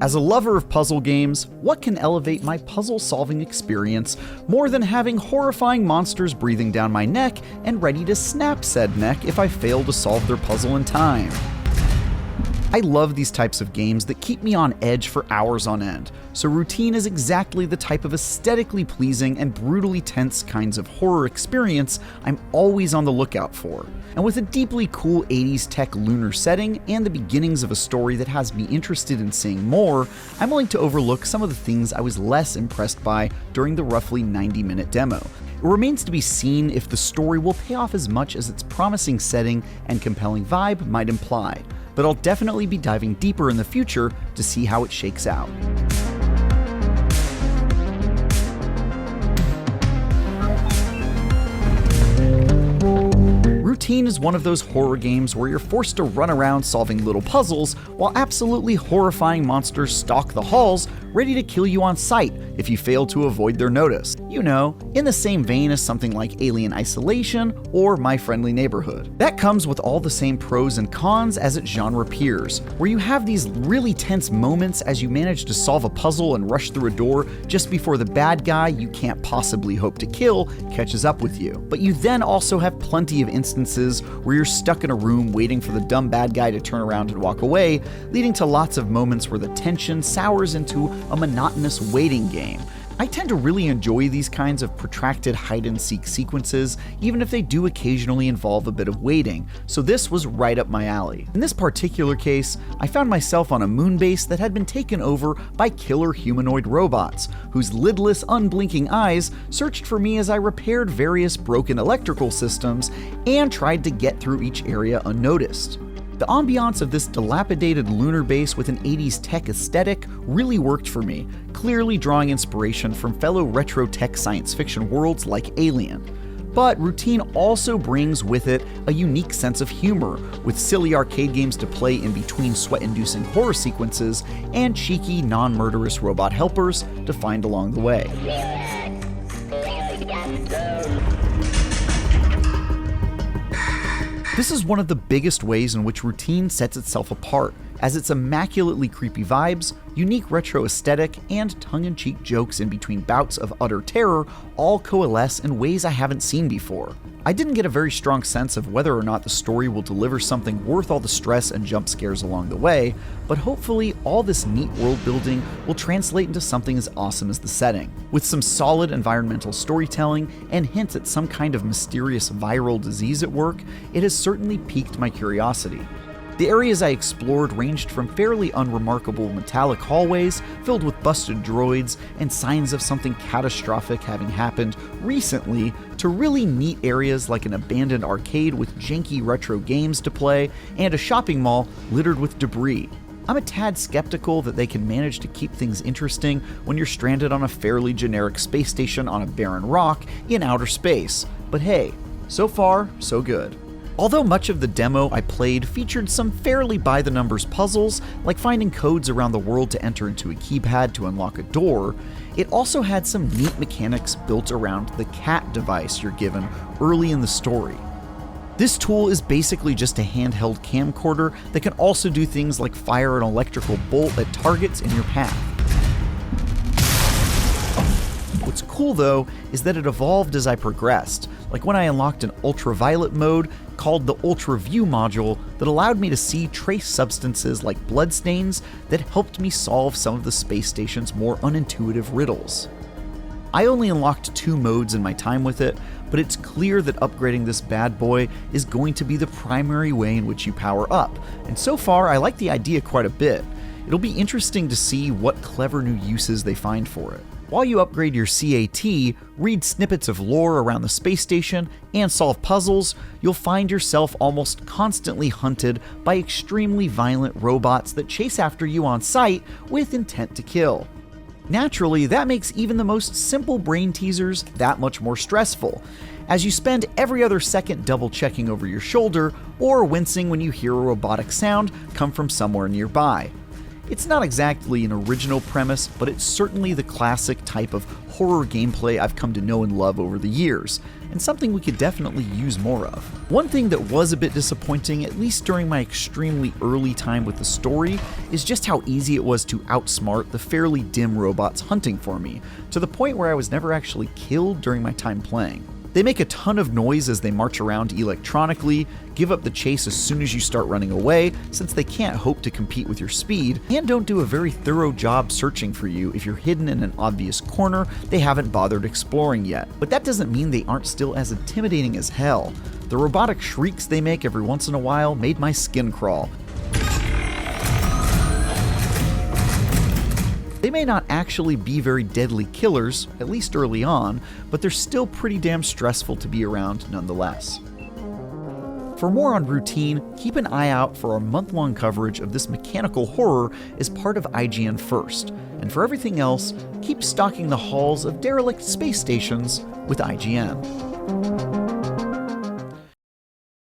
As a lover of puzzle games, what can elevate my puzzle-solving experience more than having horrifying monsters breathing down my neck and ready to snap said neck if I fail to solve their puzzle in time? I love these types of games that keep me on edge for hours on end, so Routine is exactly the type of aesthetically pleasing and brutally tense kinds of horror experience I'm always on the lookout for. And with a deeply cool 80s tech lunar setting and the beginnings of a story that has me interested in seeing more, I'm willing to overlook some of the things I was less impressed by during the roughly 90-minute demo. It remains to be seen if the story will pay off as much as its promising setting and compelling vibe might imply, but I'll definitely be diving deeper in the future to see how it shakes out. Routine is one of those horror games where you're forced to run around solving little puzzles while absolutely horrifying monsters stalk the halls, ready to kill you on sight if you fail to avoid their notice. You know, in the same vein as something like Alien Isolation or My Friendly Neighborhood. That comes with all the same pros and cons as its genre peers, where you have these really tense moments as you manage to solve a puzzle and rush through a door just before the bad guy you can't possibly hope to kill catches up with you. But you then also have plenty of instances where you're stuck in a room waiting for the dumb bad guy to turn around and walk away, leading to lots of moments where the tension sours into a monotonous waiting game. I tend to really enjoy these kinds of protracted hide-and-seek sequences, even if they do occasionally involve a bit of waiting, so this was right up my alley. In this particular case, I found myself on a moon base that had been taken over by killer humanoid robots, whose lidless, unblinking eyes searched for me as I repaired various broken electrical systems and tried to get through each area unnoticed. The ambiance of this dilapidated lunar base with an 80s tech aesthetic really worked for me, clearly drawing inspiration from fellow retro tech science fiction worlds like Alien. But Routine also brings with it a unique sense of humor, with silly arcade games to play in between sweat-inducing horror sequences and cheeky, non-murderous robot helpers to find along the way. This is one of the biggest ways in which Routine sets itself apart, as its immaculately creepy vibes, unique retro aesthetic, and tongue-in-cheek jokes in between bouts of utter terror all coalesce in ways I haven't seen before. I didn't get a very strong sense of whether or not the story will deliver something worth all the stress and jump scares along the way, but hopefully all this neat world building will translate into something as awesome as the setting. With some solid environmental storytelling and hints at some kind of mysterious viral disease at work, it has certainly piqued my curiosity. The areas I explored ranged from fairly unremarkable metallic hallways filled with busted droids and signs of something catastrophic having happened recently to really neat areas like an abandoned arcade with janky retro games to play and a shopping mall littered with debris. I'm a tad skeptical that they can manage to keep things interesting when you're stranded on a fairly generic space station on a barren rock in outer space, but hey, so far, so good. Although much of the demo I played featured some fairly by-the-numbers puzzles, like finding codes around the world to enter into a keypad to unlock a door, it also had some neat mechanics built around the cat device you're given early in the story. This tool is basically just a handheld camcorder that can also do things like fire an electrical bolt at targets in your path. What's cool though is that it evolved as I progressed, like when I unlocked an ultraviolet mode called the Ultra View module that allowed me to see trace substances like bloodstains that helped me solve some of the space station's more unintuitive riddles. I only unlocked 2 modes in my time with it, but it's clear that upgrading this bad boy is going to be the primary way in which you power up, and so far I like the idea quite a bit. It'll be interesting to see what clever new uses they find for it. While you upgrade your CAT, read snippets of lore around the space station, and solve puzzles, you'll find yourself almost constantly hunted by extremely violent robots that chase after you on sight with intent to kill. Naturally, that makes even the most simple brain teasers that much more stressful, as you spend every other second double-checking over your shoulder or wincing when you hear a robotic sound come from somewhere nearby. It's not exactly an original premise, but it's certainly the classic type of horror gameplay I've come to know and love over the years, and something we could definitely use more of. One thing that was a bit disappointing, at least during my extremely early time with the story, is just how easy it was to outsmart the fairly dim robots hunting for me, to the point where I was never actually killed during my time playing. They make a ton of noise as they march around electronically, give up the chase as soon as you start running away, since they can't hope to compete with your speed, and don't do a very thorough job searching for you if you're hidden in an obvious corner they haven't bothered exploring yet. But that doesn't mean they aren't still as intimidating as hell. The robotic shrieks they make every once in a while made my skin crawl. They may not actually be very deadly killers, at least early on, but they're still pretty damn stressful to be around nonetheless. For more on Routine, keep an eye out for our month-long coverage of this mechanical horror as part of IGN First, and for everything else, keep stalking the halls of derelict space stations with IGN.